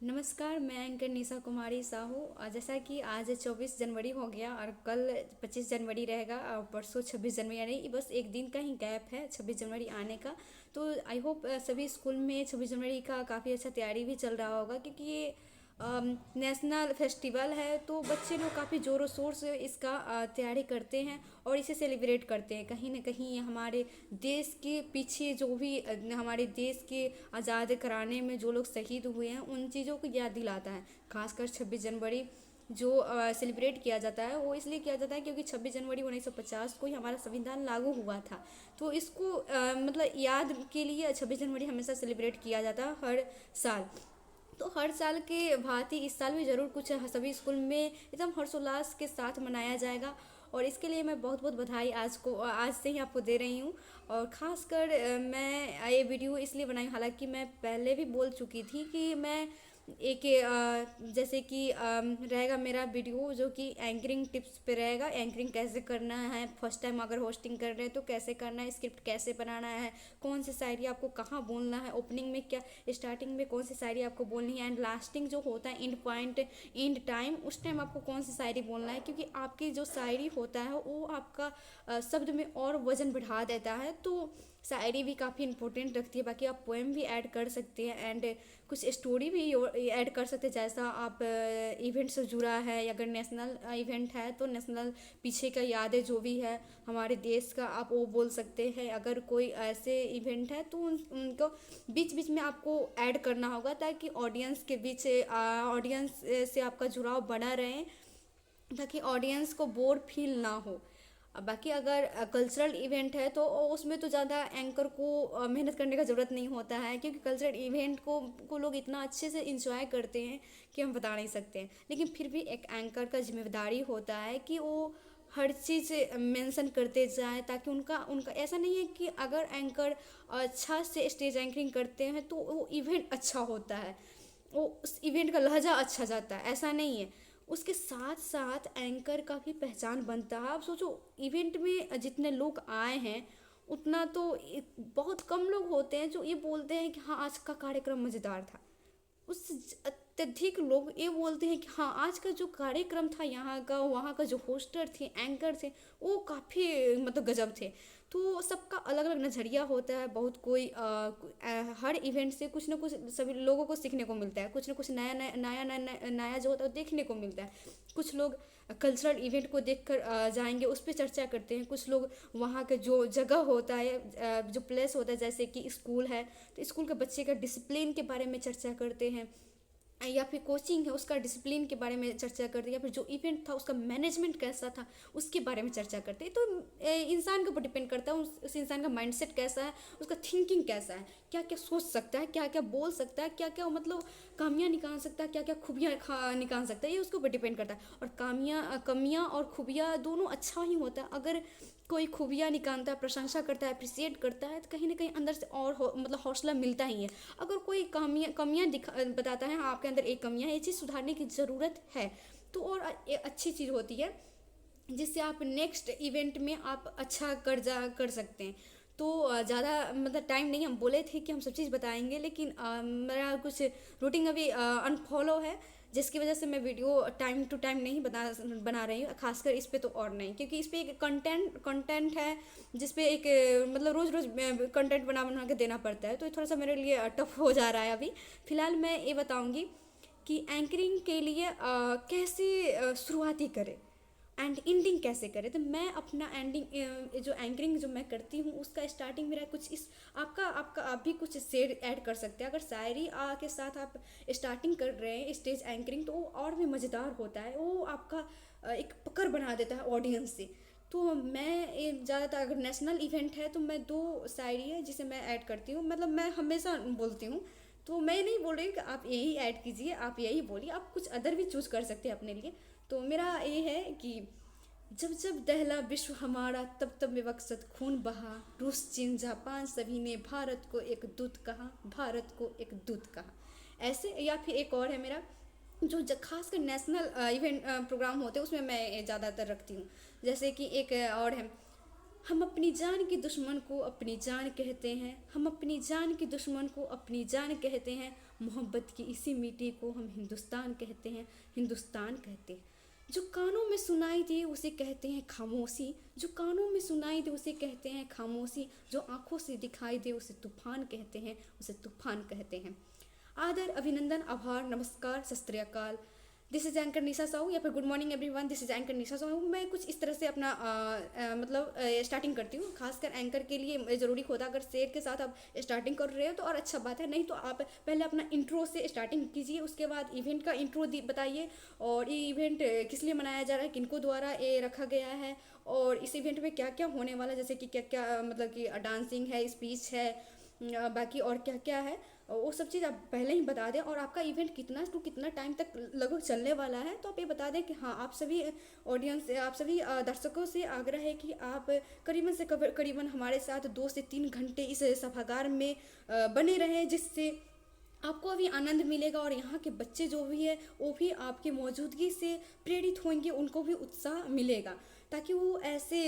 नमस्कार, मैं एंकर निशा कुमारी साहू। जैसा कि आज 24 जनवरी हो गया और कल 25 जनवरी रहेगा और परसों 26 जनवरी, यानी बस एक दिन का ही गैप है 26 जनवरी आने का। तो आई होप सभी स्कूल में 26 जनवरी का काफ़ी अच्छा तैयारी भी चल रहा होगा, क्योंकि ये नेशनल फेस्टिवल है। तो बच्चे लोग काफ़ी ज़ोरों शोर से इसका तैयारी करते हैं और इसे सेलिब्रेट करते हैं। कहीं ना कहीं हमारे देश के पीछे जो भी हमारे देश के आज़ाद कराने में जो लोग शहीद हुए हैं उन चीज़ों को याद दिलाता है। खासकर 26 जनवरी जो सेलिब्रेट किया जाता है वो इसलिए किया जाता है क्योंकि 26 जनवरी 1950 को ही हमारा संविधान लागू हुआ था। तो इसको मतलब याद के लिए 26 जनवरी हमेशा सेलिब्रेट किया जाता है हर साल। तो हर साल के भांति इस साल भी ज़रूर कुछ सभी स्कूल में एकदम हर्षोल्लास के साथ मनाया जाएगा। और इसके लिए मैं बहुत बहुत बधाई आज से ही आपको दे रही हूँ। और ख़ासकर मैं ये वीडियो इसलिए बनाई, हालांकि मैं पहले भी बोल चुकी थी कि मैं एक जैसे कि रहेगा मेरा वीडियो जो कि एंकरिंग टिप्स पे रहेगा। एंकरिंग कैसे करना है, फर्स्ट टाइम अगर होस्टिंग कर रहे हैं तो कैसे करना है, स्क्रिप्ट कैसे बनाना है, कौन सी शायरी आपको कहाँ बोलना है, ओपनिंग में क्या, स्टार्टिंग में कौन सी शायरी आपको बोलनी है, एंड लास्टिंग जो होता है एंड पॉइंट, एंड टाइम, उस टाइम आपको कौन सी शायरी बोलना है। क्योंकि आपकी जो शायरी होता है वो आपका शब्द में और वजन बढ़ा देता है। तो शायरी भी काफ़ी इंपॉर्टेंट रखती है। बाकी आप पोएम भी ऐड कर सकते हैं एंड कुछ स्टोरी भी ऐड कर सकते हैं, जैसा आप इवेंट से जुड़ा है। अगर नेशनल इवेंट है तो नेशनल पीछे का यादें जो भी है हमारे देश का, आप वो बोल सकते हैं। अगर कोई ऐसे इवेंट है तो उनको बीच बीच में आपको ऐड करना होगा ताकि ऑडियंस के बीच ऑडियंस से आपका जुड़ाव बना रहे, ताकि ऑडियंस को बोर फील ना हो। बाकी अगर कल्चरल इवेंट है तो उसमें तो ज़्यादा एंकर को मेहनत करने का ज़रूरत नहीं होता है, क्योंकि कल्चरल इवेंट को लोग इतना अच्छे से इंजॉय करते हैं कि हम बता नहीं सकते हैं। लेकिन फिर भी एक एंकर का जिम्मेदारी होता है कि वो हर चीज़ मेंशन करते जाए, ताकि उनका उनका ऐसा नहीं है कि अगर एंकर अच्छा से स्टेज एंकरिंग करते हैं तो वो इवेंट अच्छा होता है, वो उस इवेंट का लहजा अच्छा जाता है, ऐसा नहीं है। उसके साथ साथ एंकर का भी पहचान बनता है। आप सोचो, इवेंट में जितने लोग आए हैं उतना तो बहुत कम लोग होते हैं जो ये बोलते हैं कि हाँ आज का कार्यक्रम मज़ेदार था। उस अत्यधिक लोग ये बोलते हैं कि हाँ आज का जो कार्यक्रम था, यहाँ का वहाँ का जो होस्टर थे, एंकर थे, वो काफ़ी मतलब गजब थे। तो सबका अलग अलग नज़रिया होता है। बहुत कोई हर इवेंट से कुछ ना कुछ सभी लोगों को सीखने को मिलता है, कुछ ना कुछ नया नया नया नया नया जो होता है वो देखने को मिलता है। कुछ लोग कल्चरल इवेंट को देखकर जाएंगे, उस पर चर्चा करते हैं। कुछ लोग वहाँ का जो जगह होता है, जो प्लेस होता है, जैसे कि स्कूल है तो स्कूल के बच्चे का डिसिप्लिन के बारे में चर्चा करते हैं, या फिर कोचिंग है उसका डिसिप्लिन के बारे में चर्चा करते हैं, या फिर जो इवेंट था उसका मैनेजमेंट कैसा था उसके बारे में चर्चा करते हैं। तो इंसान के ऊपर डिपेंड करता है उस इंसान का माइंडसेट कैसा है, उसका थिंकिंग कैसा है, क्या क्या सोच सकता है, क्या क्या बोल सकता है, क्या क्या मतलब कामियाँ निकाल सकता है, क्या क्या खूबियाँ निकाल सकता है, ये उसके ऊपर डिपेंड करता है। और कमियाँ और खूबियाँ दोनों अच्छा ही होता है। अगर कोई खूबियाँ निकालता है, प्रशंसा करता है, अप्रिसिएट करता है, तो कहीं ना कहीं अंदर से और मतलब हौसला मिलता ही है। अगर कोई कमियाँ बताता है, हाँ आपके अंदर एक कमियाँ है, ये चीज़ सुधारने की ज़रूरत है, तो और अच्छी चीज़ होती है जिससे आप नेक्स्ट इवेंट में आप अच्छा कर सकते हैं। तो ज़्यादा मतलब टाइम नहीं, हम बोले थे कि हम सब चीज़ बताएंगे, लेकिन मेरा कुछ रूटीन अभी अनफॉलो है, जिसकी वजह से मैं वीडियो टाइम टू टाइम नहीं बना रही हूँ। खासकर इस पे तो और नहीं, क्योंकि इस पे एक कंटेंट है जिस पे एक मतलब रोज़ रोज़ कंटेंट बना बना के देना पड़ता है, तो ये थोड़ा सा मेरे लिए टफ हो जा रहा है अभी। फ़िलहाल मैं ये बताऊँगी कि एंकरिंग के लिए कैसे शुरुआती करें एंड एंडिंग कैसे करें। तो मैं अपना एंडिंग जो एंकरिंग जो मैं करती हूँ उसका स्टार्टिंग मेरा कुछ इस आपका आपका आप भी कुछ शेर ऐड कर सकते हैं। अगर शायरी के साथ आप स्टार्टिंग कर रहे हैं स्टेज एंकरिंग, तो वो और भी मज़ेदार होता है, वो आपका एक पकड़ बना देता है ऑडियंस से। तो मैं ज़्यादातर अगर नेशनल इवेंट है तो मैं दो शायरी है जिसे मैं ऐड करती हूँ, मतलब मैं हमेशा बोलती हूँ। तो मैं नहीं बोल रही कि आप यही ऐड कीजिए, आप यही बोलिए, आप कुछ अदर भी चूज़ कर सकते हैं अपने लिए। तो मेरा ये है कि जब जब दहला विश्व हमारा, तब तब में वक़्त खून बहा, रूस चीन जापान सभी ने भारत को एक दूत कहा, भारत को एक दूत कहा। ऐसे, या फिर एक और है मेरा जो खासकर नेशनल इवेंट प्रोग्राम होते हैं उसमें मैं ज़्यादातर रखती हूँ। जैसे कि एक और है, हम अपनी जान के दुश्मन को अपनी जान कहते हैं, हम अपनी जान के दुश्मन को अपनी जान कहते हैं, मोहब्बत की इसी मिट्टी को हम हिंदुस्तान कहते हैं, हिंदुस्तान कहते हैं। जो कानों में सुनाई दे उसे कहते हैं खामोशी, जो कानों में सुनाई दे उसे कहते हैं खामोशी, जो आंखों से दिखाई दे उसे तूफान कहते हैं, उसे तूफान कहते हैं। आदर, अभिनंदन, आभार, नमस्कार, Sat Shri Akal. This is anchor Nisha Sahu या फिर good morning everyone, this is anchor Nisha Sahu. मैं कुछ इस तरह से अपना मतलब स्टार्टिंग करती हूँ। खासकर एंकर के लिए ज़रूरी होता है, अगर शेर के साथ आप स्टार्टिंग कर रहे हो तो और अच्छा बात है, नहीं तो आप पहले अपना इंट्रो से स्टार्टिंग कीजिए, उसके बाद इवेंट का इंट्रो बताइए और ये इवेंट किस लिए मनाया जा रहा है, किनको द्वारा ये रखा गया है और इस इवेंट में क्या क्या होने वाला है, जैसे कि क्या क्या मतलब कि डांसिंग है, स्पीच है, बाकी और क्या क्या है वो सब चीज़ आप पहले ही बता दें। और आपका इवेंट कितना टू कितना टाइम तक लगभग चलने वाला है, तो आप ये बता दें कि हाँ, आप सभी ऑडियंस से, आप सभी दर्शकों से आग्रह है कि आप करीबन से करीबन हमारे साथ 2 से 3 घंटे इस सभागार में बने रहें, जिससे आपको अभी आनंद मिलेगा और यहाँ के बच्चे जो भी है वो भी आपकी मौजूदगी से प्रेरित होंगे, उनको भी उत्साह मिलेगा, ताकि वो ऐसे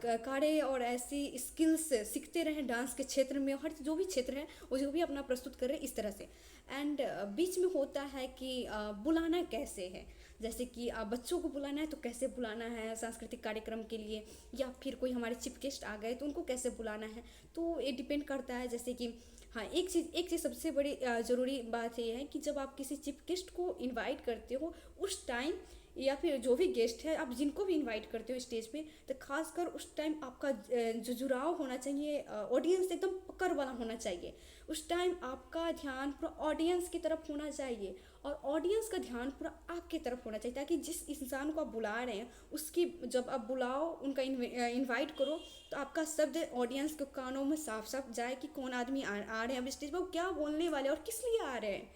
कार्य और ऐसी स्किल्स सीखते रहें डांस के क्षेत्र में, हर जो भी क्षेत्र है वो जो भी अपना प्रस्तुत करें इस तरह से। एंड बीच में होता है कि बुलाना कैसे है, जैसे कि बच्चों को बुलाना है तो कैसे बुलाना है सांस्कृतिक कार्यक्रम के लिए, या फिर कोई हमारे चीफ गेस्ट आ गए तो उनको कैसे बुलाना है, तो ये डिपेंड करता है। जैसे कि हाँ, एक चीज़ सबसे बड़ी ज़रूरी बात ये है कि जब आप किसी चीफ गेस्ट को इनवाइट करते हो उस टाइम, या फिर जो भी गेस्ट है आप जिनको भी इनवाइट करते हो स्टेज पे, तो खासकर उस टाइम आपका जो जुड़ाव होना चाहिए ऑडियंस एकदम पकड़ वाला होना चाहिए। उस टाइम आपका ध्यान पूरा ऑडियंस की तरफ होना चाहिए और ऑडियंस का ध्यान पूरा आपकी तरफ होना चाहिए, ताकि जिस इंसान को आप बुला रहे हैं उसकी जब आप बुलाओ, उनका इनवाइट करो, तो आपका शब्द ऑडियंस के कानों में साफ साफ जाए कि कौन आदमी आ रहे हैं अब स्टेज पर, वो क्या बोलने वाले और किस लिए आ रहे हैं,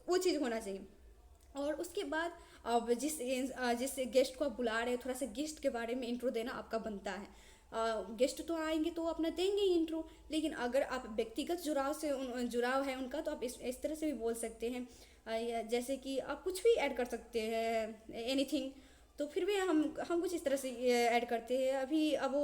वो चीज़ होना चाहिए। और उसके बाद अब जिस गेस्ट को आप बुला रहे हैं, थोड़ा सा गेस्ट के बारे में इंट्रो देना आपका बनता है। गेस्ट तो आएंगे तो अपना देंगे ही इंट्रो, लेकिन अगर आप व्यक्तिगत जुड़ाव है उनका, तो आप इस तरह से भी बोल सकते हैं। जैसे कि आप कुछ भी ऐड कर सकते हैं, एनीथिंग, तो फिर भी हम कुछ इस तरह से ऐड करते हैं। अब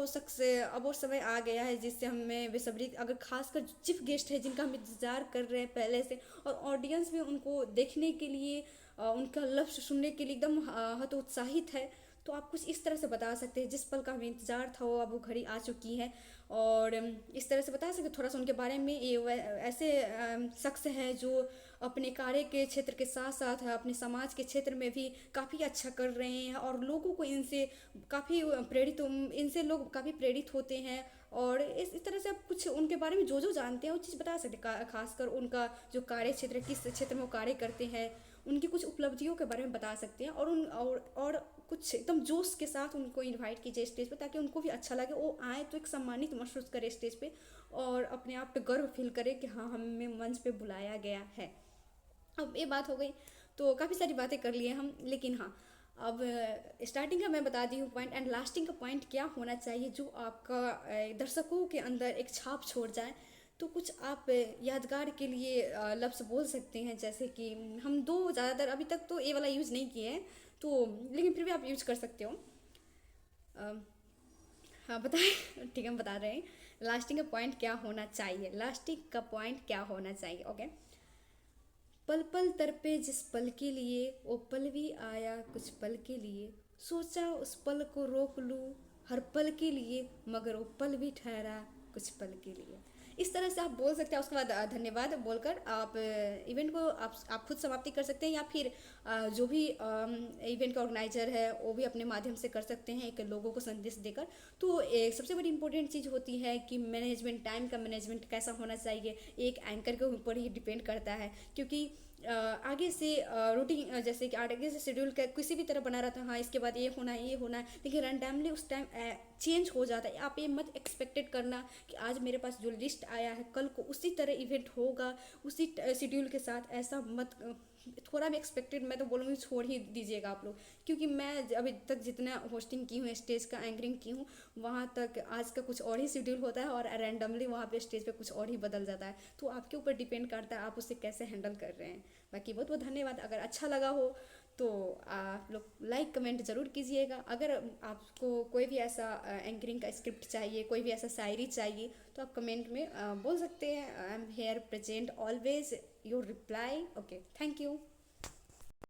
वो समय आ गया है जिससे हमें बेसब्री, अगर खासकर चीफ गेस्ट है जिनका हम इंतज़ार कर रहे हैं पहले से, और ऑडियंस भी उनको देखने के लिए उनका लफ्ज़ सुनने के लिए एकदम हतोत्साहित है, तो आप कुछ इस तरह से बता सकते हैं, जिस पल का हमें इंतज़ार था वो अब वो घड़ी आ चुकी है, और इस तरह से बता सकते थोड़ा सा उनके बारे में। ये ऐसे शख्स हैं जो अपने कार्य के क्षेत्र के साथ साथ अपने समाज के क्षेत्र में भी काफ़ी अच्छा कर रहे हैं, और लोगों को इनसे लोग काफ़ी प्रेरित होते हैं। और इस तरह से आप कुछ उनके बारे में जो जानते हैं वो चीज़ बता सकते हैं, खासकर उनका जो कार्य क्षेत्र, किस क्षेत्र में वो कार्य करते हैं, उनकी कुछ उपलब्धियों के बारे में बता सकते हैं, और कुछ एकदम जोश के साथ उनको इनवाइट कीजिए स्टेज पे, ताकि उनको भी अच्छा लगे, वो आए तो एक सम्मानित महसूस करे स्टेज पे, और अपने आप पे गर्व फील करे कि हाँ, हमें मंच पे बुलाया गया है। अब ये बात हो गई, तो काफ़ी सारी बातें कर लिए हम, लेकिन हाँ, अब स्टार्टिंग का मैं बता दी हूँ पॉइंट, एंड लास्टिंग का पॉइंट क्या होना चाहिए जो आपका दर्शकों के अंदर एक छाप छोड़ जाए। तो कुछ आप यादगार के लिए लफ्ज़ बोल सकते हैं, जैसे कि हम दो ज़्यादातर अभी तक तो ये वाला यूज़ नहीं किए हैं, तो लेकिन फिर भी आप यूज़ कर सकते हो। हाँ, बताएं। ठीक है, हम बता रहे हैं लास्टिंग का पॉइंट क्या होना चाहिए। लास्टिंग का पॉइंट क्या होना चाहिए, ओके। पल पल तड़पे जिस पल के लिए, वो पल भी आया कुछ पल के लिए, सोचा उस पल को रोक लूँ हर पल के लिए, मगर वो पल भी ठहरा कुछ पल के लिए। इस तरह से आप बोल सकते हैं। उसके बाद धन्यवाद बोलकर आप इवेंट को आप खुद समाप्ति कर सकते हैं, या फिर जो भी इवेंट का ऑर्गेनाइजर है वो भी अपने माध्यम से कर सकते हैं, एक लोगों को संदेश देकर। तो एक सबसे बड़ी इंपॉर्टेंट चीज़ होती है कि मैनेजमेंट, टाइम का मैनेजमेंट कैसा होना चाहिए, एक एंकर के ऊपर ही डिपेंड करता है, क्योंकि आगे से रूटीन, जैसे कि आगे से शेड्यूल का किसी भी तरह बना रहता है, हाँ इसके बाद ये होना है, ये होना है, लेकिन रैंडमली उस टाइम चेंज हो जाता है। आप ये मत एक्सपेक्टेड करना कि आज मेरे पास जो लिस्ट आया है कल को उसी तरह इवेंट होगा, उसी शेड्यूल के साथ, ऐसा मत, थोड़ा भी एक्सपेक्टेड मैं तो बोलूँगी छोड़ ही दीजिएगा आप लोग। क्योंकि मैं अभी तक जितना होस्टिंग की हूँ, स्टेज का एंकरिंग की हूँ, वहाँ तक आज का कुछ और ही शेड्यूल होता है और रैंडमली वहाँ पे स्टेज पे कुछ और ही बदल जाता है। तो आपके ऊपर डिपेंड करता है आप उसे कैसे हैंडल कर रहे हैं। बाकी बहुत बहुत धन्यवाद। अगर अच्छा लगा हो तो आप लोग लाइक कमेंट ज़रूर कीजिएगा। अगर आपको कोई भी ऐसा एंकरिंग का स्क्रिप्ट चाहिए, कोई भी ऐसा शायरी चाहिए, तो आप कमेंट में बोल सकते हैं। I am here present always your reply. Okay, thank you.